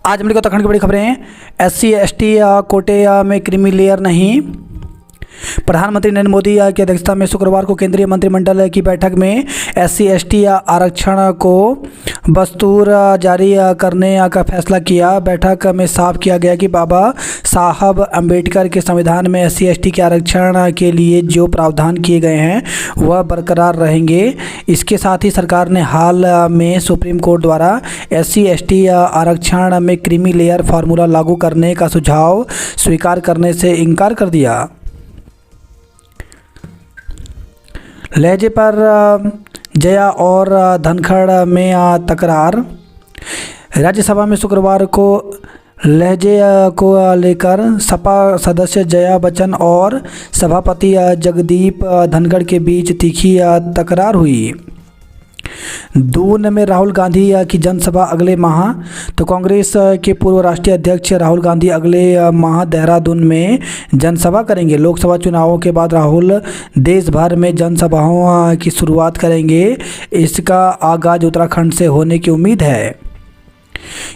आज हम लोग उत्तराखंड की बड़ी खबरें हैं। SC ST कोटे में क्रीमी लेयर नहीं। प्रधानमंत्री नरेंद्र मोदी की अध्यक्षता में शुक्रवार को केंद्रीय मंत्रिमंडल की बैठक में SC ST आरक्षण को दस्तूर जारी करने का फैसला किया। बैठक में साफ किया गया कि बाबा साहब अम्बेडकर के संविधान में SC ST के आरक्षण के लिए जो प्रावधान किए गए हैं वह बरकरार रहेंगे। इसके साथ ही सरकार ने हाल में सुप्रीम कोर्ट द्वारा SC ST आरक्षण में क्रीमी लेयर फार्मूला लागू करने का सुझाव स्वीकार करने से इनकार कर दिया। लहजे पर जया और धनखड़ में तकरार। राज्यसभा में शुक्रवार को लहजे को लेकर सपा सदस्य जया बच्चन और सभापति जगदीप धनखड़ के बीच तीखी तकरार हुई। दून में राहुल गांधी की जनसभा अगले माह। तो कांग्रेस के पूर्व राष्ट्रीय अध्यक्ष राहुल गांधी अगले माह देहरादून में जनसभा करेंगे। लोकसभा चुनावों के बाद राहुल देश भर में जनसभाओं की शुरुआत करेंगे। इसका आगाज उत्तराखंड से होने की उम्मीद है।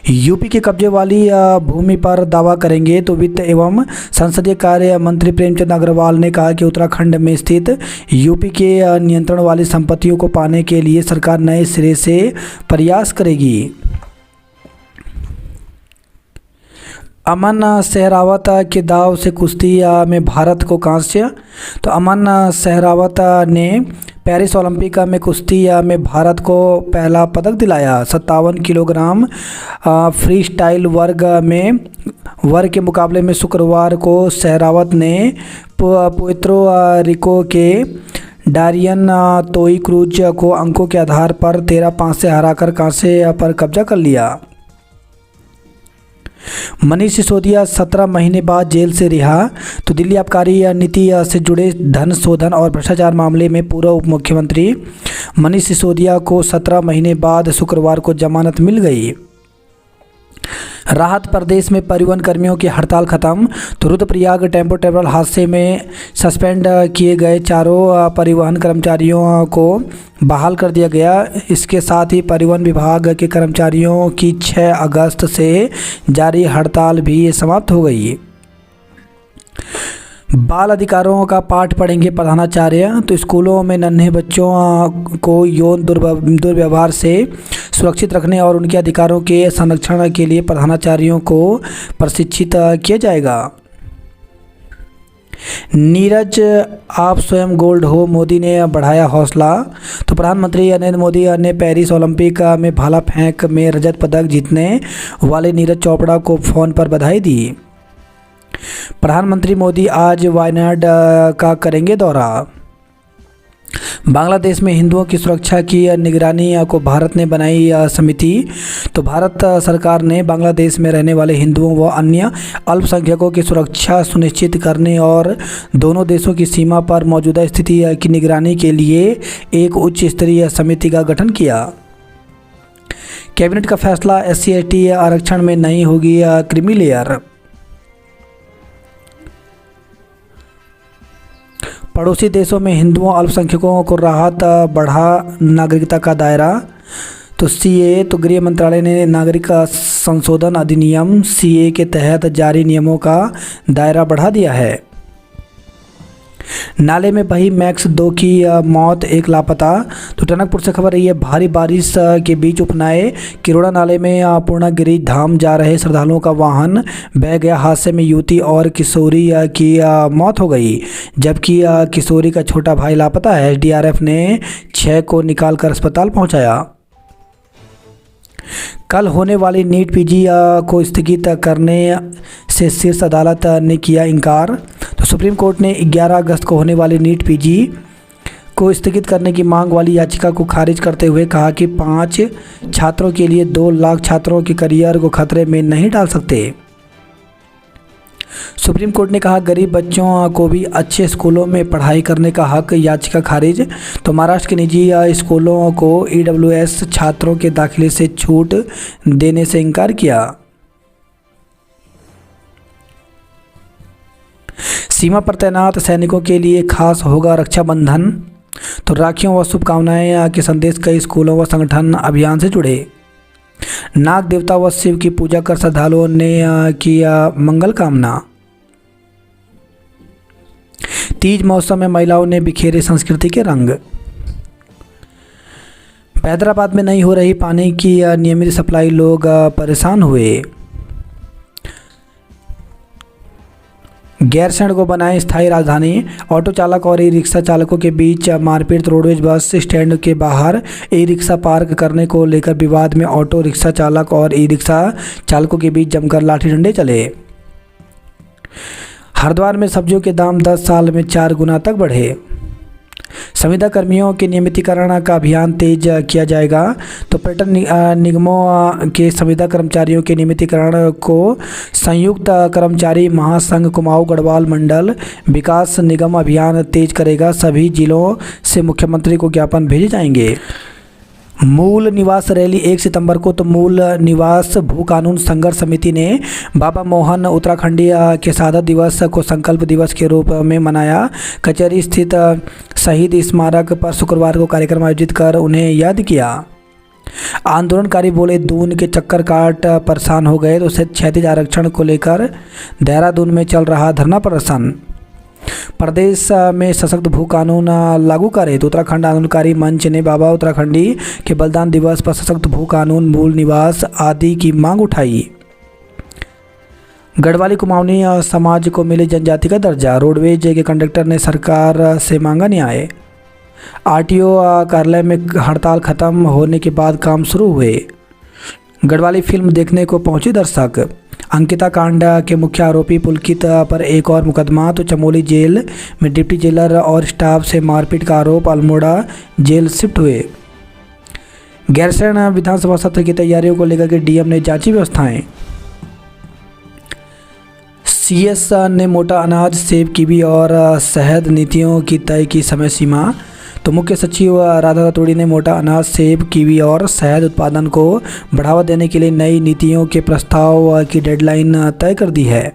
यूपी के कब्जे वाली भूमि पर दावा करेंगे। तो वित्त एवं संसदीय कार्य मंत्री प्रेमचंद अग्रवाल ने कहा कि उत्तराखंड में स्थित यूपी के नियंत्रण वाली संपत्तियों को पाने के लिए सरकार नए सिरे से प्रयास करेगी। अमन सहरावत के दाव से कुश्ती में भारत को कांस्य। तो अमन सहरावत ने पेरिस ओलंपिक में कुश्ती में भारत को पहला पदक दिलाया। 57 किलोग्राम फ्री स्टाइल वर्ग के मुकाबले में शुक्रवार को सहरावत ने पुएर्तो रिको के डारियन तोई क्रूज को अंकों के आधार पर 13-5 से हराकर कांसे पर कब्जा कर लिया। मनीष सिसोदिया 17 महीने बाद जेल से रिहा। तो दिल्ली आबकारी नीति से जुड़े धन शोधन और भ्रष्टाचार मामले में पूर्व उप मुख्यमंत्री मनीष सिसोदिया को 17 महीने बाद शुक्रवार को जमानत मिल गई। राहत प्रदेश में परिवहन कर्मियों की हड़ताल खत्म। तो रुद्रप्रयाग टेम्पो ट्रैवल हादसे में सस्पेंड किए गए चारों परिवहन कर्मचारियों को बहाल कर दिया गया। इसके साथ ही परिवहन विभाग के कर्मचारियों की 6 अगस्त से जारी हड़ताल भी समाप्त हो गई। बाल अधिकारों का पाठ पढ़ेंगे प्रधानाचार्य। तो स्कूलों में नन्हे बच्चों को यौन दुर्व्यवहार से सुरक्षित रखने और उनके अधिकारों के संरक्षण के लिए प्रधानाचार्यों को प्रशिक्षित किया जाएगा। नीरज आप स्वयं गोल्ड हो, मोदी ने बढ़ाया हौसला। तो प्रधानमंत्री नरेंद्र मोदी ने पेरिस ओलंपिक में भाला फेंक में रजत पदक जीतने वाले नीरज चोपड़ा को फ़ोन पर बधाई दी। प्रधानमंत्री मोदी आज वायनाड का करेंगे दौरा। बांग्लादेश में हिंदुओं की सुरक्षा की निगरानी को भारत ने बनाई समिति। तो भारत सरकार ने बांग्लादेश में रहने वाले हिंदुओं व अन्य अल्पसंख्यकों की सुरक्षा सुनिश्चित करने और दोनों देशों की सीमा पर मौजूदा स्थिति की निगरानी के लिए एक उच्च स्तरीय समिति का गठन किया। कैबिनेट का फैसला SC ST आरक्षण में नहीं होगी क्रीमी लेयर। पड़ोसी देशों में हिंदुओं अल्पसंख्यकों को राहत, बढ़ा नागरिकता का दायरा। तो CA तो गृह मंत्रालय ने नागरिक संशोधन अधिनियम CA के तहत जारी नियमों का दायरा बढ़ा दिया है। नाले में बही मैक्स 2 की मौत, 1 लापता। तो टनकपुर से खबर रही है भारी बारिश के बीच उपनाए किरोड़ा नाले में पूर्णागिरि धाम जा रहे श्रद्धालुओं का वाहन बह गया। हादसे में युवती और किशोरी की मौत हो गई, जबकि किशोरी का छोटा भाई लापता है। SDRF ने 6 को निकाल कर अस्पताल पहुंचाया। कल होने वाली नीट PG को स्थगित करने से शीर्ष अदालत ने किया इनकार। तो सुप्रीम कोर्ट ने 11 अगस्त को होने वाली नीट PG को स्थगित करने की मांग वाली याचिका को खारिज करते हुए कहा कि 5 छात्रों के लिए 2 लाख छात्रों के करियर को खतरे में नहीं डाल सकते। सुप्रीम कोर्ट ने कहा गरीब बच्चों को भी अच्छे स्कूलों में पढ़ाई करने का हक, याचिका खारिज। तो महाराष्ट्र के निजी स्कूलों को EWS छात्रों के दाखिले से छूट देने से इनकार किया। सीमा पर तैनात सैनिकों के लिए खास होगा रक्षाबंधन। तो राखियों व शुभकामनाएं के संदेश कई स्कूलों व संगठन अभियान से जुड़े। नाग देवता व शिव की पूजा कर श्रद्धालुओं ने किया मंगल कामना। तीज महोत्सव में महिलाओं ने बिखेरे संस्कृति के रंग। हैदराबाद में नहीं हो रही पानी की नियमित सप्लाई, लोग परेशान हुए। गैरसैंण को बनाए स्थायी राजधानी। ऑटो चालक और ई रिक्शा चालकों के बीच मारपीट। रोडवेज बस स्टैंड के बाहर ई रिक्शा पार्क करने को लेकर विवाद में ऑटो रिक्शा चालक और ई रिक्शा चालकों के बीच जमकर लाठी डंडे चले। हरिद्वार में सब्जियों के दाम 10 साल में 4 गुना तक बढ़े। संविदा कर्मियों के नियमितीकरण का अभियान तेज किया जाएगा। तो पर्यटन निगमों के संविदा कर्मचारियों के नियमितीकरण को संयुक्त कर्मचारी महासंघ कुमाऊं गढ़वाल मंडल विकास निगम अभियान तेज करेगा। सभी जिलों से मुख्यमंत्री को ज्ञापन भेजे जाएंगे। मूल निवास रैली 1 सितंबर को। तो मूल निवास भू कानून संघर्ष समिति ने बाबा मोहन उत्तराखंडी के शहादत दिवस को संकल्प दिवस के रूप में मनाया। कचहरी स्थित शहीद स्मारक पर शुक्रवार को कार्यक्रम आयोजित कर उन्हें याद किया। आंदोलनकारी बोले दून के चक्कर काट परेशान हो गए। तो क्षैतिज आरक्षण को लेकर देहरादून में चल रहा धरना प्रदर्शन। प्रदेश में सशक्त भू कानून लागू करे। तो उत्तराखंड आंदोलनकारी मंच ने बाबा उत्तराखंडी के बलिदान दिवस पर सशक्त भू कानून, मूल निवास आदि की मांग उठाई। गढ़वाली कुमाऊनी समाज को मिले जनजाति का दर्जा। रोडवेज के कंडक्टर ने सरकार से मांगा न्याय। आरटीओ कार्यालय में हड़ताल खत्म होने के बाद काम शुरू हुए। गढ़वाली फिल्म देखने को पहुंचे दर्शक। अंकिता कांड के मुख्य आरोपी पुलकित पर एक और मुकदमा। तो चमोली जेल में डिप्टी जेलर और स्टाफ से मारपीट का आरोप। अल्मोड़ा जेल शिफ्ट हुए। गैरसैंण विधानसभा सत्र की तैयारियों को लेकर के डीएम ने जांची व्यवस्थाएं। सीएस ने मोटा अनाज, सेब, कीवी और शहद नीतियों की तय की समय सीमा। तो मुख्य सचिव राधा रतूड़ी ने मोटा अनाज, सेब, कीवी और शहद उत्पादन को बढ़ावा देने के लिए नई नीतियों के प्रस्ताव की डेडलाइन तय कर दी है।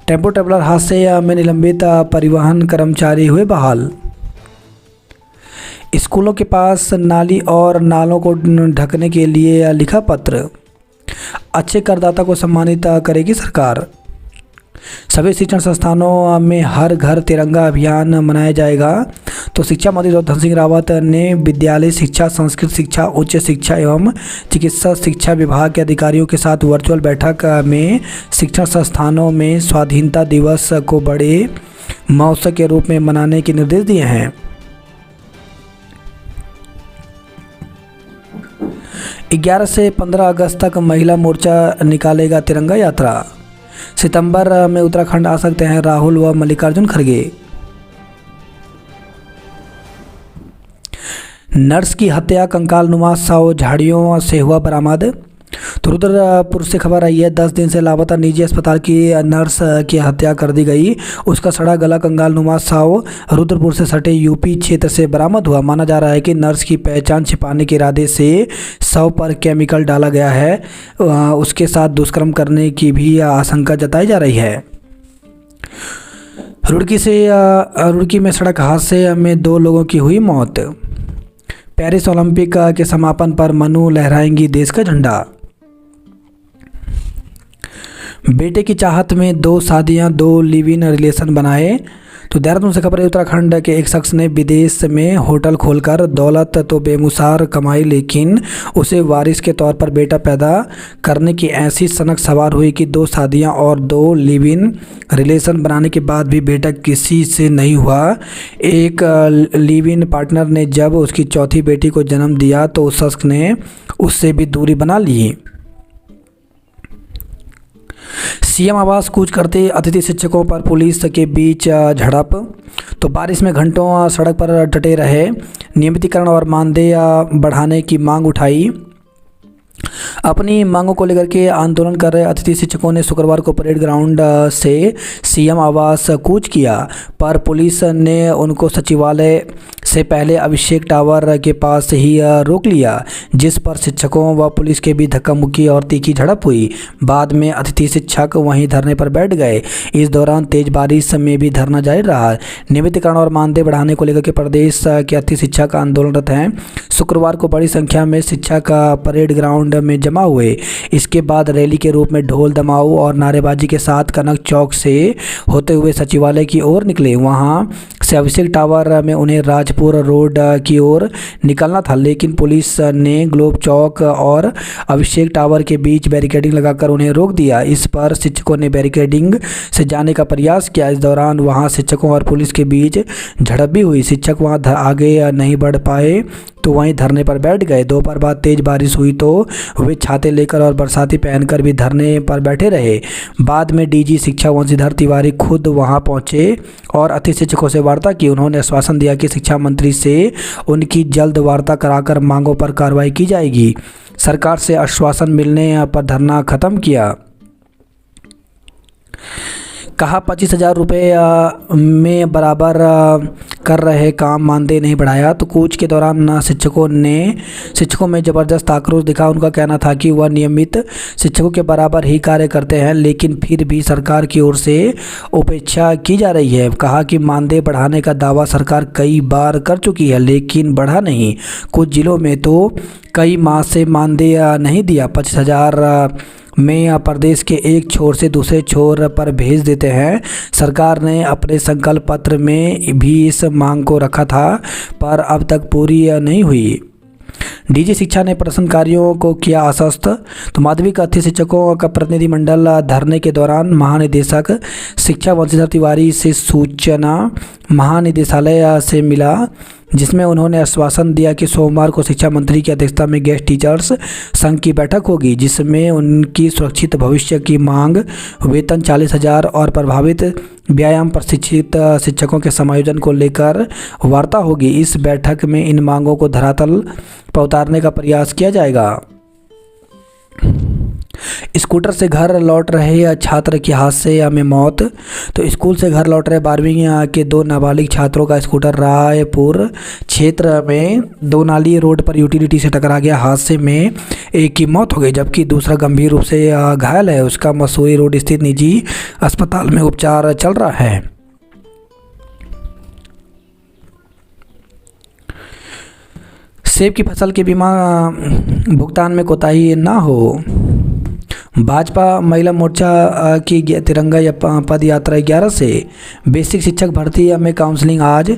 टेम्पो ट्रैवलर हादसे में निलंबित परिवहन कर्मचारी हुए बहाल। स्कूलों के पास नाली और नालों को ढकने के लिए लिखा पत्र। अच्छे करदाता को सम्मानित करेगी सरकार। सभी शिक्षण संस्थानों में हर घर तिरंगा अभियान मनाया जाएगा। तो शिक्षा मंत्री धन सिंह रावत ने विद्यालय शिक्षा, संस्कृत शिक्षा, उच्च शिक्षा एवं चिकित्सा शिक्षा विभाग के अधिकारियों के साथ वर्चुअल बैठक में शिक्षण संस्थानों में स्वाधीनता दिवस को बड़े महोत्सव के रूप में मनाने के निर्देश दिए हैं। 11 से 15 अगस्त तक महिला मोर्चा निकालेगा तिरंगा यात्रा। सितंबर में उत्तराखंड आ सकते हैं राहुल व मल्लिकार्जुन खड़गे। नर्स की हत्या, कंकालनुमा शव झाड़ियों से हुआ बरामद। तो रुद्रपुर से खबर आई है, 10 दिन से लापता निजी अस्पताल की नर्स की हत्या कर दी गई। उसका सड़ा गला, कंगालनुमा शव रुद्रपुर से सटे यूपी क्षेत्र से बरामद हुआ। माना जा रहा है कि नर्स की पहचान छिपाने के इरादे से शव पर केमिकल डाला गया है। उसके साथ दुष्कर्म करने की भी आशंका जताई जा रही है। रुड़की में सड़क हादसे में 2 लोगों की हुई मौत। पेरिस ओलंपिक के समापन पर मनु लहराएंगी देश का झंडा। बेटे की चाहत में 2 शादियां, 2 लिव इन रिलेशन बनाए। तो देहरादून से खबर है, उत्तराखंड के एक शख्स ने विदेश में होटल खोलकर दौलत तो बेमुसार कमाई, लेकिन उसे वारिस के तौर पर बेटा पैदा करने की ऐसी सनक सवार हुई कि 2 शादियां और 2 लिव इन रिलेशन बनाने के बाद भी बेटा किसी से नहीं हुआ। एक लिव इन पार्टनर ने जब उसकी चौथी बेटी को जन्म दिया तो उस शख्स ने उससे भी दूरी बना ली। सीएम आवास कूच करते अतिथि शिक्षकों पर पुलिस के बीच झड़प। तो बारिश में घंटों सड़क पर डटे रहे। नियमितीकरण और मानदेय बढ़ाने की मांग उठाई। अपनी मांगों को लेकर के आंदोलन कर रहे अतिथि शिक्षकों ने शुक्रवार को परेड ग्राउंड से सीएम आवास कूच किया, पर पुलिस ने उनको सचिवालय से पहले अभिषेक टावर के पास ही रोक लिया, जिस पर शिक्षकों व पुलिस के बीच धक्का मुक्की और तीखी झड़प हुई। बाद में अतिथि शिक्षक वहीं धरने पर बैठ गए। इस दौरान तेज बारिश में भी धरना जारी रहा। नियमितीकरण और मानदेय बढ़ाने को लेकर के प्रदेश के अतिथि शिक्षक आंदोलनरत हैं। शुक्रवार को बड़ी संख्या में शिक्षक परेड ग्राउंड में जमा हुए। इसके बाद रैली के रूप में ढोल दमाऊ और नारेबाजी के साथ कनक चौक से होते हुए सचिवालय की ओर निकले। वहां से अभिषेक टावर में उन्हें राजपुर रोड की ओर निकलना था, लेकिन पुलिस ने ग्लोब चौक और अभिषेक टावर के बीच बैरिकेडिंग लगाकर उन्हें रोक दिया। इस पर शिक्षकों ने बैरिकेडिंग से जाने का प्रयास किया। इस दौरान वहां शिक्षकों और पुलिस के बीच झड़प भी हुई। शिक्षक वहां आगे नहीं बढ़ पाए तो वहीं धरने पर बैठ गए। दोपहर बाद तेज बारिश हुई तो वे छाते लेकर और बरसाती पहनकर भी धरने पर बैठे रहे। बाद में डीजी शिक्षा वंशीधर तिवारी खुद वहां पहुंचे और अतिथि शिक्षकों से वार्ता की। उन्होंने आश्वासन दिया कि शिक्षा मंत्री से उनकी जल्द वार्ता कराकर मांगों पर कार्रवाई की जाएगी। सरकार से आश्वासन मिलने पर धरना खत्म किया। कहा 25,000 रुपये में बराबर कर रहे काम, मानदेय नहीं बढ़ाया। तो कूच के दौरान शिक्षकों में ज़बरदस्त आक्रोश दिखा। उनका कहना था कि वह नियमित शिक्षकों के बराबर ही कार्य करते हैं, लेकिन फिर भी सरकार की ओर से उपेक्षा की जा रही है। कहा कि मानदेय बढ़ाने का दावा सरकार कई बार कर चुकी है, लेकिन बढ़ा नहीं। कुछ जिलों में तो कई माह से मानदेय नहीं दिया। 25,000 में प्रदेश के एक छोर से दूसरे छोर पर भेज देते हैं। सरकार ने अपने संकल्प पत्र में भी इस मांग को रखा था, पर अब तक पूरी नहीं हुई। डीजी शिक्षा ने प्रदर्शनकारियों को किया आश्वस्त। तो माध्यमिक अतिथि शिक्षकों का प्रतिनिधिमंडल धरने के दौरान महानिदेशक शिक्षा वंशीधर तिवारी से सूचना महानिदेशालय से मिला, जिसमें उन्होंने आश्वासन दिया कि सोमवार को शिक्षा मंत्री की अध्यक्षता में गेस्ट टीचर्स संघ की बैठक होगी, जिसमें उनकी सुरक्षित भविष्य की मांग, वेतन 40,000 और प्रभावित व्यायाम प्रशिक्षित शिक्षकों के समायोजन को लेकर वार्ता होगी। इस बैठक में इन मांगों को धरातल पर उतारने का प्रयास किया जाएगा। स्कूटर से घर लौट रहे छात्र की हादसे में मौत। तो स्कूल से घर लौट रहे 12वीं के 2 नाबालिग छात्रों का स्कूटर रायपुर क्षेत्र में 2 नाली रोड पर यूटिलिटी से टकरा गया। हादसे में एक की मौत हो गई, जबकि दूसरा गंभीर रूप से घायल है। उसका मसूरी रोड स्थित निजी अस्पताल में उपचार चल रहा है। सेब की फसल के बीमा भुगतान में कोताही ना हो। भाजपा महिला मोर्चा की तिरंगा पद यात्रा 11 से। बेसिक शिक्षक भर्ती में काउंसलिंग आज।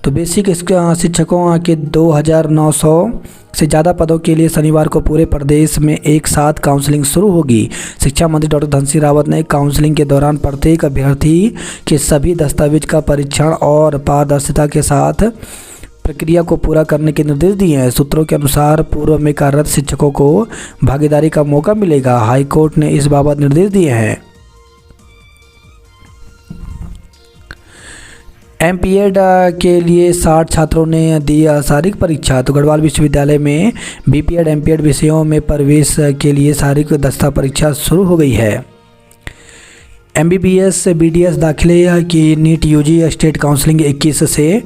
तो बेसिक शिक्षकों के 2,900 से ज़्यादा पदों के लिए शनिवार को पूरे प्रदेश में एक साथ काउंसलिंग शुरू होगी। शिक्षा मंत्री डॉक्टर धन सिंह रावत ने काउंसलिंग के दौरान प्रत्येक अभ्यर्थी के सभी दस्तावेज का परीक्षण और पारदर्शिता के साथ प्रक्रिया को पूरा करने के निर्देश दिए हैं। सूत्रों के अनुसार पूर्व में कार्यरत शिक्षकों को भागीदारी का मौका मिलेगा। हाईकोर्ट ने इस बाबत निर्देश दिए हैं। एमपीएड के लिए 60 छात्रों ने दी शारीरिक परीक्षा। तो गढ़वाल विश्वविद्यालय में बीपीएड एमपीएड विषयों में प्रवेश के लिए शारीरिक दक्षता परीक्षा शुरू हो गई है। एमबीबीएस बीडीएस दाखिले की नीट यूजी स्टेट काउंसलिंग 21 से।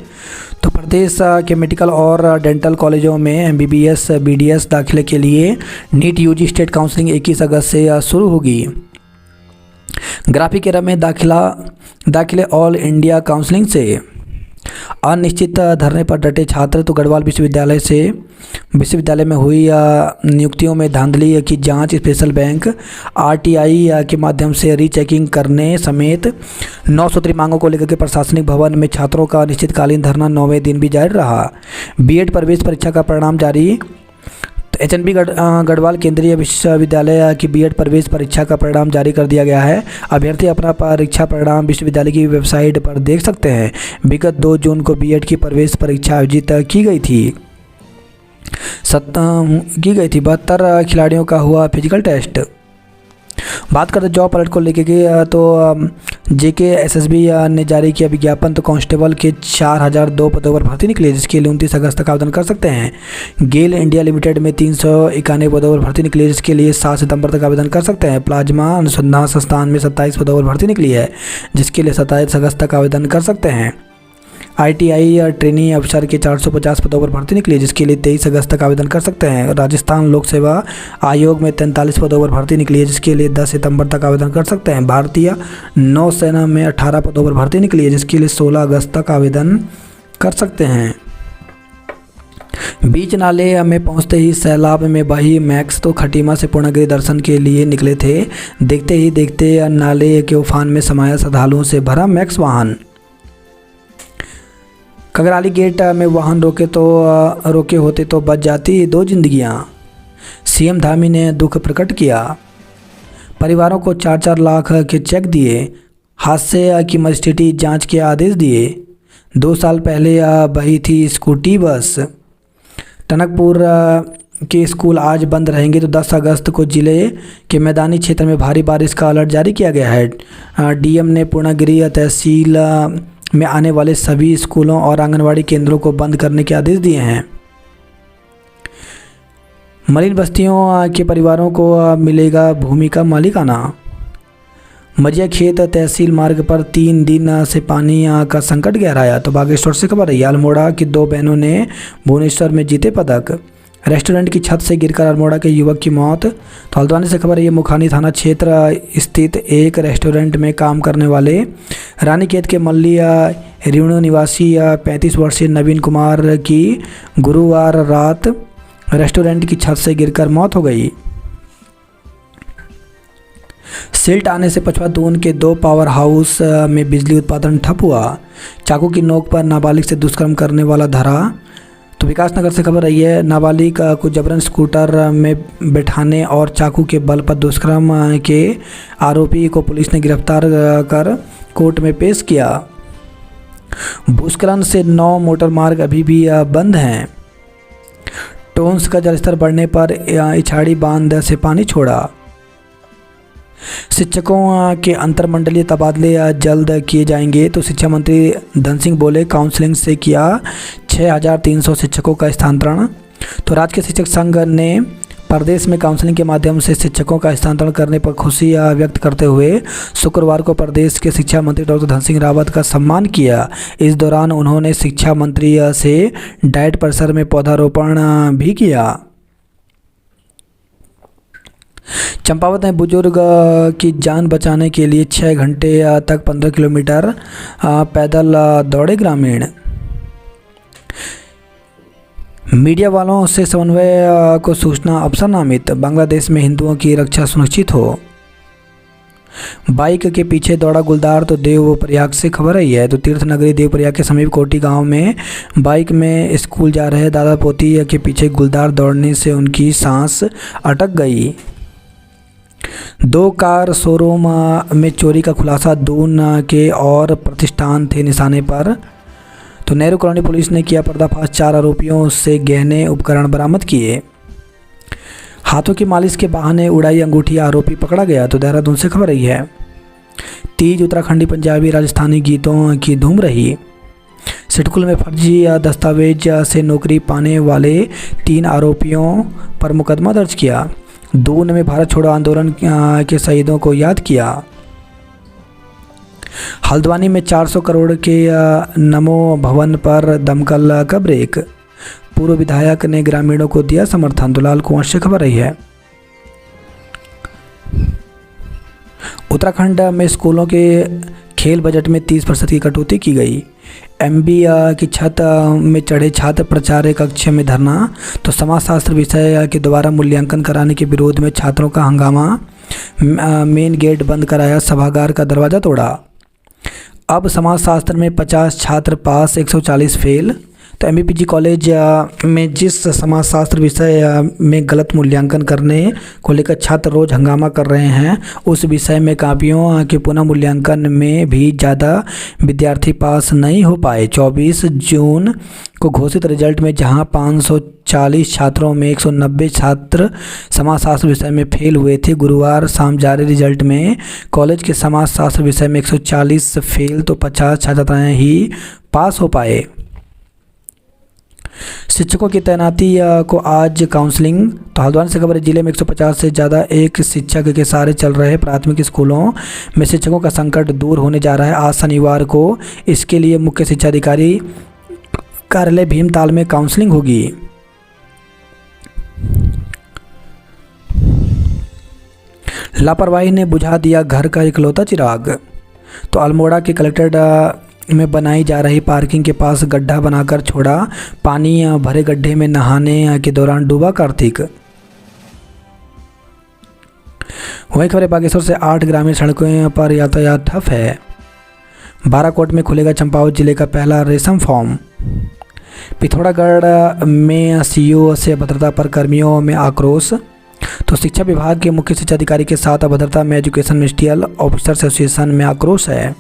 तो प्रदेश के मेडिकल और डेंटल कॉलेजों में एमबीबीएस बीडीएस दाखिले के लिए नीट यूजी स्टेट काउंसलिंग 21 अगस्त से शुरू होगी। ग्राफिक एरा में दाखिले ऑल इंडिया काउंसलिंग से। अनिश्चित धरने पर डटे छात्र। तो गढ़वाल विश्वविद्यालय में हुई नियुक्तियों में धांधली की जांच स्पेशल बैंक आरटीआई के माध्यम से रीचेकिंग करने समेत 9 सूत्री मांगों को लेकर के प्रशासनिक भवन में छात्रों का अनिश्चितकालीन धरना 9वें दिन भी जारी रहा। बीएड प्रवेश परीक्षा का परिणाम जारी। तो एचएनबी गढ़वाल केंद्रीय विश्वविद्यालय की बीएड प्रवेश परीक्षा का परिणाम जारी कर दिया गया है। अभ्यर्थी अपना परीक्षा परिणाम विश्वविद्यालय की वेबसाइट पर देख सकते हैं। विगत 2 जून को बीएड की प्रवेश परीक्षा आयोजित की गई थी। 72 खिलाड़ियों का हुआ फिजिकल टेस्ट। बात करते जॉब अलर्ट को लेके के। तो जेके एसएसबी ने जारी किया विज्ञापन। तो कांस्टेबल के 4,002 पदों पर भर्ती निकली, जिसके लिए 29 अगस्त तक आवेदन कर सकते हैं। गेल इंडिया लिमिटेड में 391 पदों पर भर्ती निकली, जिसके लिए 7 सितंबर तक आवेदन कर सकते हैं। प्लाज्मा अनुसंधान संस्थान में 27 पदों पर भर्ती निकली है, जिसके लिए 27 अगस्त तक आवेदन कर सकते हैं। ITI ट्रेनी अफसर के 450 पदों पर भर्ती निकली है, जिसके लिए 23 अगस्त तक आवेदन कर सकते हैं। राजस्थान लोक सेवा आयोग में 43 पदों पर भर्ती निकली है, जिसके लिए 10 सितंबर तक आवेदन कर सकते हैं। भारतीय नौसेना में 18 पदों पर भर्ती निकली है, जिसके लिए 16 अगस्त तक आवेदन कर सकते हैं। बीच नाले में पहुंचते ही सैलाब में बही मैक्स तो खटीमा से पूर्णगिरि दर्शन के लिए निकले थे। देखते ही देखते नाले के उफान में समाया श्रद्धालुओं से भरा मैक्स वाहन। कगराली गेट में वाहन रोके होते तो बच जाती 2 जिंदगियां। CM धामी ने दुख प्रकट किया। परिवारों को 4-4 लाख के चेक दिए। हादसे की मजिस्ट्रेटी जांच के आदेश दिए। 2 साल पहले बही थी स्कूटी बस। टनकपुर के स्कूल आज बंद रहेंगे तो 10 अगस्त को जिले के मैदानी क्षेत्र में भारी बारिश का अलर्ट जारी किया गया है। DM ने पूर्णगिरि तहसील में आने वाले सभी स्कूलों और आंगनवाड़ी केंद्रों को बंद करने के आदेश दिए हैं। मलिन बस्तियों के परिवारों को मिलेगा भूमि का मालिकाना। मजिया खेत तहसील मार्ग पर 3 दिन से पानी का संकट गहराया। तो बागेश्वर से खबर है, अल्मोड़ा की 2 बहनों ने भुवनेश्वर में जीते पदक। रेस्टोरेंट की छत से गिरकर अल्मोड़ा के युवक की मौत। तो हल्द्वानी से खबर है, ये मुखानी थाना क्षेत्र स्थित एक रेस्टोरेंट में काम करने वाले रानीखेत के मल्ली रेणु निवासी 35 वर्षीय नवीन कुमार की गुरुवार रात रेस्टोरेंट की छत से गिरकर मौत हो गई। सिल्ट आने से पछवा दून के 2 पावर हाउस में बिजली उत्पादन ठप हुआ। चाकू की नोक पर नाबालिग से दुष्कर्म करने वाला धरा। तो विकासनगर से खबर रही है, नाबालिग को जबरन स्कूटर में बैठाने और चाकू के बल पर दुष्कर्म के आरोपी को पुलिस ने गिरफ्तार कर कोर्ट में पेश किया। भूस्खलन से 9 मोटर मार्ग अभी भी बंद हैं। टोंस का जलस्तर बढ़ने पर इछाड़ी बांध से पानी छोड़ा। शिक्षकों के अंतरमंडलीय तबादले जल्द किए जाएंगे। तो शिक्षा मंत्री धन सिंह बोले, काउंसलिंग से किया 6300 शिक्षकों का स्थानांतरण। तो राज्य के शिक्षक संघ ने प्रदेश में काउंसलिंग के माध्यम से शिक्षकों का स्थानांतरण करने पर खुशी व्यक्त करते हुए शुक्रवार को प्रदेश के शिक्षा मंत्री डॉक्टर धन सिंह रावत का सम्मान किया। इस दौरान उन्होंने शिक्षा मंत्री से डाइट परिसर में पौधारोपण भी किया। चंपावत में बुजुर्ग की जान बचाने के लिए 6 घंटे तक 15 किलोमीटर पैदल दौड़े ग्रामीण। मीडिया वालों से समन्वय को सूचना अफसर नामित। बांग्लादेश में हिंदुओं की रक्षा सुनिश्चित हो। बाइक के पीछे दौड़ा गुलदार। तो देवप्रयाग से खबर आई है, तो तीर्थ नगरी देवप्रयाग के समीप कोटी गांव में बाइक में स्कूल जा रहे दादा पोती के पीछे गुलदार दौड़ने से उनकी सांस अटक गई। 2 कार शोरूम में चोरी का खुलासा। दून के और प्रतिष्ठान थे निशाने पर। तो नेहरू कॉलोनी पुलिस ने किया पर्दाफाश। 4 आरोपियों से गहने उपकरण बरामद किए। हाथों की मालिश के बहाने उड़ाई अंगूठी, आरोपी पकड़ा गया। तो देहरादून से खबर रही है, तीज उत्तराखंडी पंजाबी राजस्थानी गीतों की धूम रही। सिडकुल में फर्जी दस्तावेज से नौकरी पाने वाले 3 आरोपियों पर मुकदमा दर्ज किया। दून में भारत छोड़ो आंदोलन के शहीदों को याद किया। हल्द्वानी में 400 करोड़ के नमो भवन पर दमकल का ब्रेक। पूर्व विधायक ने ग्रामीणों को दिया समर्थन। दुलाल कुंवर से खबर रही है, उत्तराखंड में स्कूलों के खेल बजट में 30% की कटौती की गई। MB की छत में चढ़े छात्र प्राचार्य कक्ष में धरना। तो समाजशास्त्र विषय के दोबारा मूल्यांकन कराने के विरोध में छात्रों का हंगामा। मेन गेट बंद कराया, सभागार का दरवाज़ा तोड़ा। अब समाजशास्त्र में 50 छात्र पास, 140 फेल। तो MBPG कॉलेज में जिस समाजशास्त्र विषय में गलत मूल्यांकन करने को लेकर छात्र रोज हंगामा कर रहे हैं, उस विषय में कापियों के पुनः मूल्यांकन में भी ज़्यादा विद्यार्थी पास नहीं हो पाए। 24 जून को घोषित रिजल्ट में जहां 540 छात्रों में 190 छात्र समाजशास्त्र विषय में फेल हुए थे, गुरुवार शाम जारी रिजल्ट में कॉलेज के समाजशास्त्र विषय में 140 फेल तो 50 छात्राएँ ही पास हो पाए। शिक्षकों की तैनाती को आज काउंसलिंग। तो हल्द्वानी से खबर है, जिले में 150 से ज़्यादा एक शिक्षक के सहारे चल रहे प्राथमिक स्कूलों में शिक्षकों का संकट दूर होने जा रहा है। आज शनिवार को इसके लिए मुख्य शिक्षा अधिकारी कार्यालय भीमताल में काउंसलिंग होगी। लापरवाही ने बुझा दिया घर का इकलौता चिराग। तो अल्मोड़ा के कलेक्ट्रेट में बनाई जा रही पार्किंग के पास गड्ढा बनाकर छोड़ा, पानी भरे गड्ढे में नहाने के दौरान डूबा कार्तिक। वहीं खबर बागेश्वर से 8 ग्रामीण सड़कों पर यातायात ठप है। बाराकोट में खुलेगा चंपावत जिले का पहला रेशम फार्म। पिथौरागढ़ में सीईओ से अभद्रता पर कर्मियों में आक्रोश। तो शिक्षा विभाग के मुख्य शिक्षा अधिकारी के साथ अभद्रता में एजुकेशन मिनिस्ट्रियल ऑफिसर्स एसोसिएशन में आक्रोश है।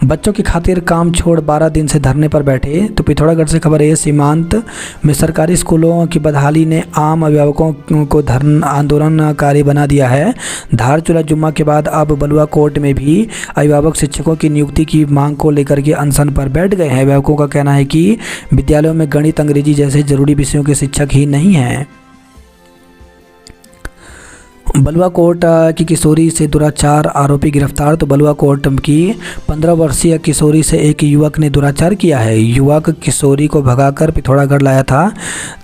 बच्चों की खातिर काम छोड़ 12 दिन से धरने पर बैठे। तो पिथौरागढ़ से खबर है, सीमांत में सरकारी स्कूलों की बदहाली ने आम अभिभावकों को धरना आंदोलनकारी बना दिया है। धारचूला जुम्मा के बाद अब बलुआ कोर्ट में भी अभिभावक शिक्षकों की नियुक्ति की मांग को लेकर के अनशन पर बैठ गए हैं। अभिभावकों का कहना है कि विद्यालयों में गणित, अंग्रेजी जैसे जरूरी विषयों के शिक्षक ही नहीं हैं। बलुआ कोर्ट की किशोरी से दुराचार आरोपी गिरफ्तार। तो बलुआ कोर्ट की 15 वर्षीय किशोरी से एक युवक ने दुराचार किया है। युवक किशोरी को भगाकर पिथौरागढ़ लाया था।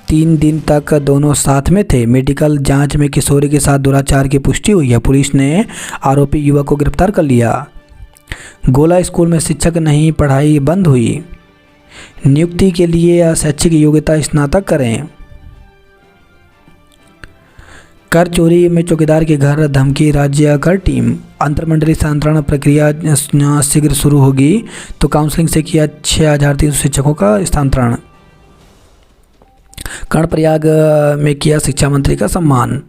3 दिन तक दोनों साथ में थे। मेडिकल जांच में किशोरी के साथ दुराचार की पुष्टि हुई है। पुलिस ने आरोपी युवक को गिरफ्तार कर लिया। गोला स्कूल में शिक्षक नहीं, पढ़ाई बंद हुई। नियुक्ति के लिए शैक्षिक योग्यता स्नातक करें। कर चोरी में चौकीदार के घर धमकी, राज्य कर टीम। अंतरमंडलीय स्थानांतरण प्रक्रिया शीघ्र शुरू होगी। तो काउंसलिंग से किया 6300 शिक्षकों का स्थानांतरण। कर्णप्रयाग में किया शिक्षा मंत्री का सम्मान।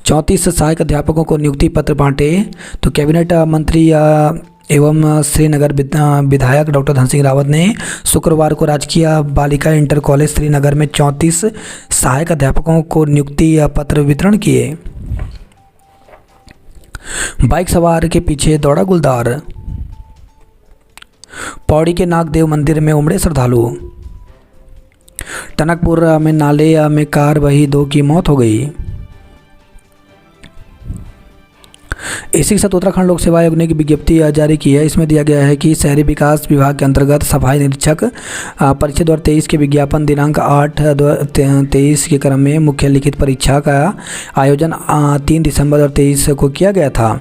34 सहायक अध्यापकों को नियुक्ति पत्र बांटे। तो कैबिनेट मंत्री एवं श्रीनगर विधायक डॉक्टर धन सिंह रावत ने शुक्रवार को राजकीय बालिका इंटर कॉलेज श्रीनगर में 34 सहायक अध्यापकों को नियुक्ति पत्र वितरण किए। बाइक सवार के पीछे दौड़ा गुलदार। पौड़ी के नागदेव मंदिर में उमड़े श्रद्धालु। टनकपुर में नाले में कार बही, 2 की मौत हो गई। इसी के साथ उत्तराखंड लोक सेवा आयोग ने एक विज्ञप्ति जारी की है। इसमें दिया गया है कि शहरी विकास विभाग के अंतर्गत सफाई निरीक्षक परीक्षा 2023 के विज्ञापन दिनांक 8/23 के क्रम में मुख्य लिखित परीक्षा का आयोजन 3 दिसंबर 2023 को किया गया था।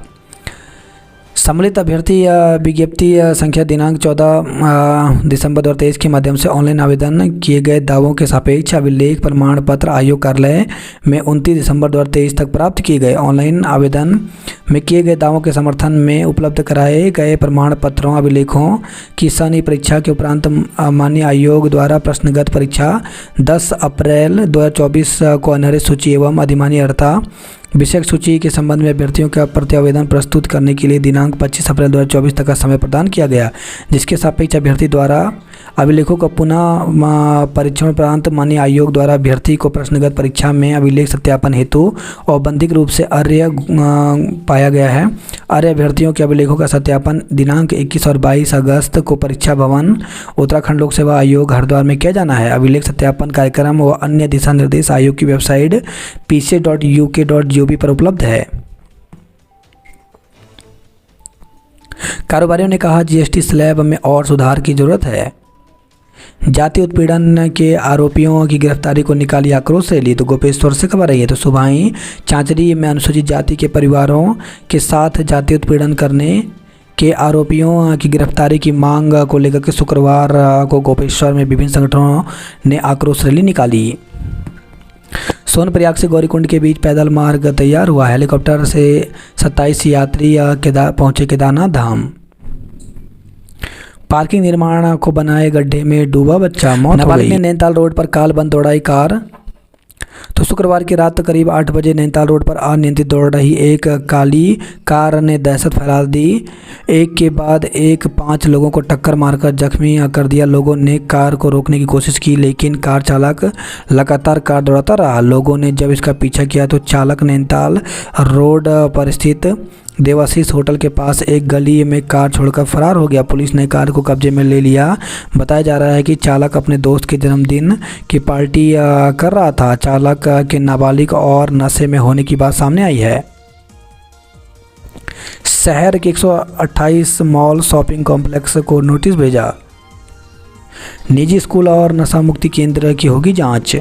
सम्मिलित अभ्यर्थी विज्ञप्ति संख्या दिनांक 14 दिसंबर 2023 के माध्यम से ऑनलाइन आवेदन किए गए दावों के सापेक्ष अभिलेख प्रमाण पत्र आयोग कार्यालय में 29 दिसंबर 2023 तक प्राप्त किए गए। ऑनलाइन आवेदन में किए गए दावों के समर्थन में उपलब्ध कराए गए प्रमाण पत्रों अभिलेखों की सनी परीक्षा के उपरांत मान्य आयोग द्वारा प्रश्नगत परीक्षा 10 अप्रैल 2024 को अनहरित सूची एवं अधिमान्य अर्था विषयक सूची के संबंध में अभ्यर्थियों का प्रतिवेदन प्रस्तुत करने के लिए दिनांक 25 अप्रैल 2024 तक का समय प्रदान किया गया, जिसके सापेक्ष अभ्यर्थी द्वारा अभिलेखों का पुनः परीक्षण उपरांत मान्य आयोग द्वारा अभ्यर्थी को प्रश्नगत परीक्षा में अभिलेख सत्यापन हेतु औपबंधिक रूप से अर्य पाया गया है। अर्य अभ्यर्थियों के अभिलेखों का सत्यापन दिनांक 21 और 22 अगस्त को परीक्षा भवन उत्तराखंड लोक सेवा आयोग हरिद्वार में किया जाना है। अभिलेख सत्यापन कार्यक्रम व अन्य दिशा निर्देश आयोग की वेबसाइट pca.uk.gov पर उपलब्ध है। कारोबारियों ने कहा जीएसटी स्लैब में और सुधार की जरूरत है। जाति उत्पीड़न के आरोपियों की गिरफ्तारी को निकाली आक्रोश रैली। तो गोपेश्वर से खबर आई है। तो सुबह ही चांचरी में अनुसूचित जाति के परिवारों के साथ जाति उत्पीड़न करने के आरोपियों की गिरफ्तारी की मांग को लेकर के शुक्रवार को गोपेश्वर में विभिन्न संगठनों ने आक्रोश रैली निकाली। सोनप्रयाग से गौरीकुंड के बीच पैदल मार्ग तैयार हुआ। हेलीकॉप्टर से 27 यात्री पहुंचे केदारनाथ धाम। पार्किंग निर्माण को बनाए गड्ढे में डूबा बच्चा, मौत हो गई। नाबालिग ने नैनीताल रोड पर काल बंद दौड़ाई कार। तो शुक्रवार की रात करीब 8 बजे नैनीताल रोड पर अनियंत्रित दौड़ रही एक काली कार ने दहशत फैला दी। एक के बाद एक 5 लोगों को टक्कर मारकर जख्मी कर दिया। लोगों ने कार को रोकने की कोशिश की, लेकिन कार चालक लगातार कार दौड़ाता रहा। लोगों ने जब इसका पीछा किया तो चालक नैनीताल रोड पर स्थित देवाशीष होटल के पास एक गली में कार छोड़कर फरार हो गया। पुलिस ने कार को कब्जे में ले लिया। बताया जा रहा है कि चालक अपने दोस्त के जन्मदिन की पार्टी कर रहा था। चालक के नाबालिग और नशे में होने की बात सामने आई है। शहर के 128 मॉल शॉपिंग कॉम्प्लेक्स को नोटिस भेजा। निजी स्कूल और नशा मुक्ति केंद्र की होगी जांच।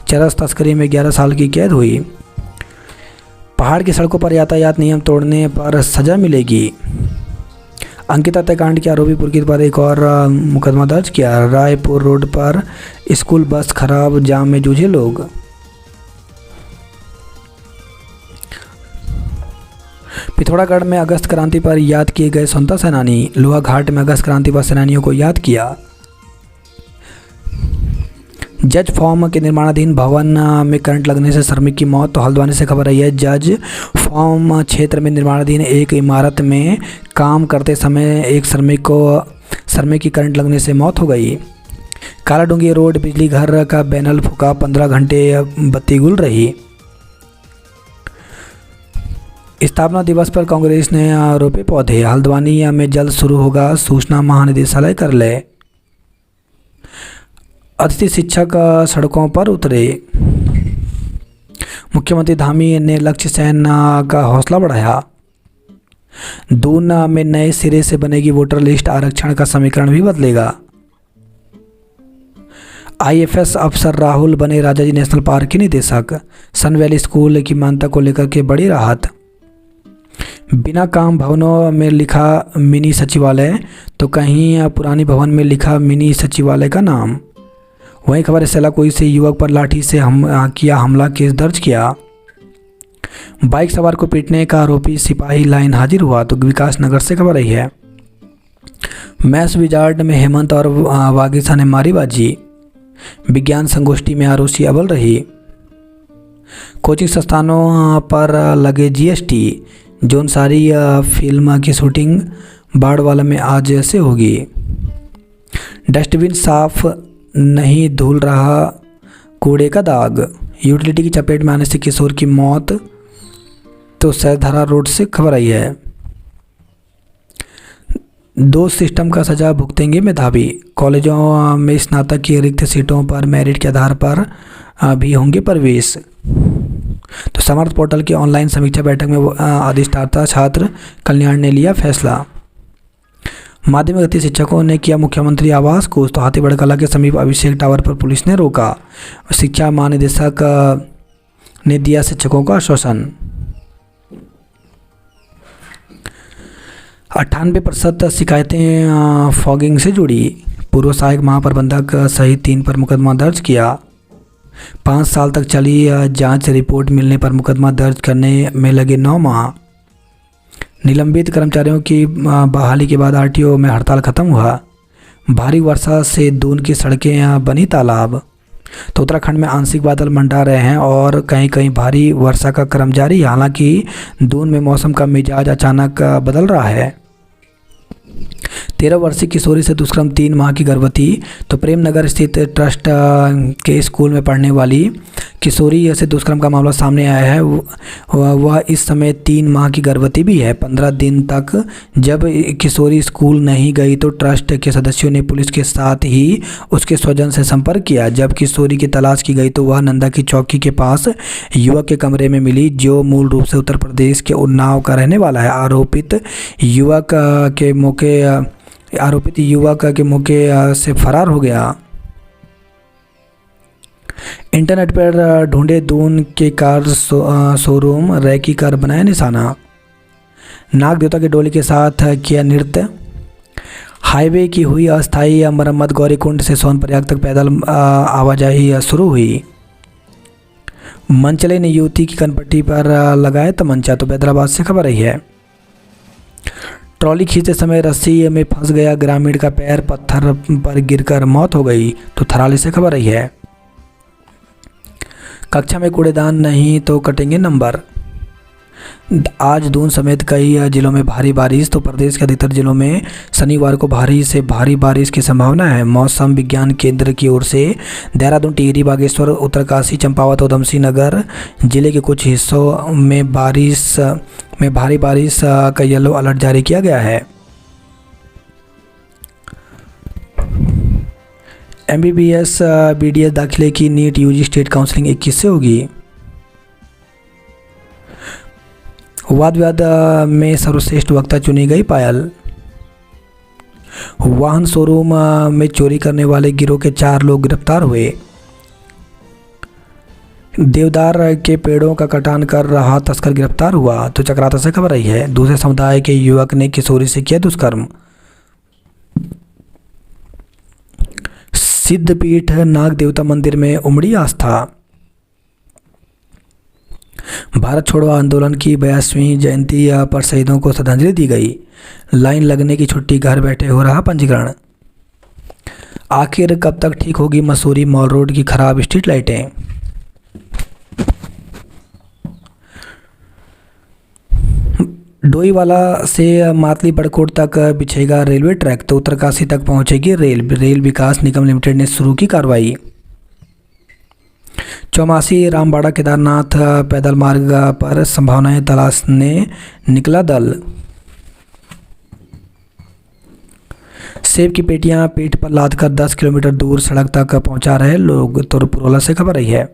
चरस तस्करी में 11 साल की कैद हुई। पहाड़ की सड़कों पर यातायात नियम तोड़ने पर सजा मिलेगी। अंकित हत्याकांड के आरोपी पुलकित पर एक और मुकदमा दर्ज किया। रायपुर रोड पर स्कूल बस खराब, जाम में जूझे लोग। पिथौरागढ़ में अगस्त क्रांति पर याद किए गए स्वतंत्रता सेनानी। लोहा घाट में अगस्त क्रांति पर सेनानियों को याद किया। जज फार्म के निर्माणाधीन भवन में करंट लगने से श्रमिक की मौत। तो हल्द्वानी से खबर आई है, जज फार्म क्षेत्र में निर्माणाधीन एक इमारत में काम करते समय एक श्रमिक की करंट लगने से मौत हो गई। कालाडूंगी रोड बिजली घर का बैनल फूका, 15 घंटे बत्ती गुल रही। स्थापना दिवस पर कांग्रेस ने रोपे पौधे। हल्द्वानी में जल्द शुरू होगा सूचना महानिदेशालय कार्यालय। अतिथि शिक्षक सड़कों पर उतरे। मुख्यमंत्री धामी ने लक्ष्य सेन का हौसला बढ़ाया। दून में नए सिरे से बनेगी वोटर लिस्ट, आरक्षण का समीकरण भी बदलेगा। आईएफएस अफसर राहुल बने राजाजी नेशनल पार्क के निदेशक। सन वैली स्कूल की मान्यता को लेकर के बड़ी राहत। बिना काम भवनों में लिखा मिनी सचिवालय, तो कहीं पुरानी भवन में लिखा मिनी सचिवालय का नाम। वहीं खबर है, सेलाकोई से युवक पर लाठी से किया हमला, केस दर्ज किया। बाइक सवार को पीटने का आरोपी सिपाही लाइन हाजिर हुआ। तो विकास नगर से खबर आई है। मैथ्स विजार्ड में हेमंत और वागीसा ने मारी बाजी। विज्ञान संगोष्ठी में आरुषि अव्वल रही। कोचिंग संस्थानों पर लगे जीएसटी। जौनसारी फिल्म की शूटिंग बाड़वाला में आज से होगी। डस्टबिन साफ नहीं धुल रहा, कूड़े का दाग। यूटिलिटी की चपेट में आने से किशोर की मौत। तो सैधारा रोड से खबर आई है। 2 सिस्टम का सजा भुगतेंगे मेधावी। कॉलेजों में स्नातक की रिक्त सीटों पर मेरिट के आधार पर भी होंगे प्रवेश। तो समर्थ पोर्टल की ऑनलाइन समीक्षा बैठक में अधिष्ठाता छात्र कल्याण ने लिया फैसला। माध्यमिक शिक्षकों ने किया मुख्यमंत्री आवास को। तो हाथीगढ़ कला के समीप अभिषेक टावर पर पुलिस ने रोका। शिक्षा महानिदेशक ने दिया शिक्षकों को आश्वासन। 98% शिकायतें फॉगिंग से जुड़ी। पूर्व सहायक महाप्रबंधक सहित 3 पर मुकदमा दर्ज किया। 5 साल तक चली जांच, रिपोर्ट मिलने पर मुकदमा दर्ज करने में लगे 9 माह। निलंबित कर्मचारियों की बहाली के बाद आरटीओ में हड़ताल खत्म हुआ। भारी वर्षा से दून की सड़कें बनी तालाब। तो उत्तराखंड में आंशिक बादल मंडरा रहे हैं और कहीं कहीं भारी वर्षा का क्रम जारी। हालांकि दून में मौसम का मिजाज अचानक बदल रहा है। 13 वर्षीय किशोरी से दुष्कर्म, 3 माह की गर्भवती। तो प्रेमनगर स्थित ट्रस्ट के स्कूल में पढ़ने वाली किशोरी से दुष्कर्म का मामला सामने आया है। वह इस समय 3 माह की गर्भवती भी है। 15 दिन तक जब किशोरी स्कूल नहीं गई तो ट्रस्ट के सदस्यों ने पुलिस के साथ ही उसके स्वजन से संपर्क किया। जब किशोरी की तलाश की गई तो वह नंदा की चौकी के पास युवक के कमरे में मिली, जो मूल रूप से उत्तर प्रदेश के उन्नाव का रहने वाला है। आरोपित युवक के मौके से फरार हो गया। इंटरनेट पर ढूंढे दून के कार शोरूम, रैकी कर बनाया निशाना। नाग देवता की डोली के साथ किया नृत्य। हाईवे की हुई अस्थायी मरम्मत। गौरीकुंड से सोनप्रयाग तक पैदल आवाजाही शुरू हुई। मनचले ने युवती की कनपट्टी पर लगाया तमंचा। तो हैदराबाद से खबर आई है। ट्रॉली खींचते समय रस्सी में फंस गया ग्रामीण का पैर, पत्थर पर गिरकर मौत हो गई। तो थराली से खबर आई है। कक्षा में कूड़ेदान नहीं तो कटेंगे नंबर। आज दून समेत कई जिलों में भारी बारिश। तो प्रदेश के अधिकतर जिलों में शनिवार को भारी से भारी बारिश की संभावना है। मौसम विज्ञान केंद्र की ओर से देहरादून, टिहरी, बागेश्वर, उत्तरकाशी, चंपावत, उधमसिंह नगर जिले के कुछ हिस्सों में भारी बारिश का येलो अलर्ट जारी किया गया है। MBBS BDS दाखिले की नीट UG स्टेट काउंसलिंग 21 से होगी। वाद विवाद में सर्वश्रेष्ठ वक्ता चुनी गई पायल। वाहन शोरूम में चोरी करने वाले गिरोह के 4 लोग गिरफ्तार हुए। देवदार के पेड़ों का कटान कर रहा तस्कर गिरफ्तार हुआ। तो चक्राता से खबर आई है। दूसरे समुदाय के युवक ने किशोरी से किया दुष्कर्म। सिद्धपीठ नाग देवता मंदिर में उमड़ी आस्था। भारत छोड़ो आंदोलन की 82वीं जयंती पर शहीदों को श्रद्धांजलि दी गई। लाइन लगने की छुट्टी, घर बैठे हो रहा पंजीकरण। आखिर कब तक ठीक होगी मसूरी मॉल रोड की खराब स्ट्रीट लाइटें। डोईवाला से मातली बड़कोट तक बिछेगा रेलवे ट्रैक। तो उत्तरकाशी तक पहुंचेगी रेल विकास निगम लिमिटेड ने शुरू की कार्रवाई। चौमासी रामबाड़ा केदारनाथ पैदल मार्ग पर संभावनाएं तलाशने निकला दल। सेब की पेटियां पीठ पर लादकर 10 किलोमीटर दूर सड़क तक पहुंचा रहे लोग। तो पुरोला से खबर आई है।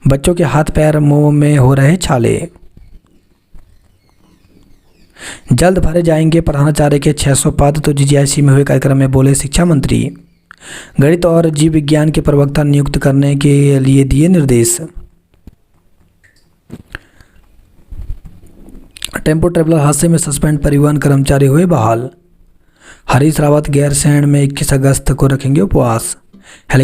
बच्चों के हाथ पैर मुंह में हो रहे छाले। जल्द भरे जाएंगे प्रधानाचार्य के 600 पद। तो GGIC में हुए कार्यक्रम में बोले शिक्षा मंत्री। गणित और जीव विज्ञान के प्रवक्ता नियुक्त करने के लिए दिए निर्देश। टेम्पो ट्रेवलर हादसे में सस्पेंड परिवहन कर्मचारी हुए बहाल। हरीश रावत गैरसैंण में 21 अगस्त को रखेंगे उपवास। हेलीकॉप्टर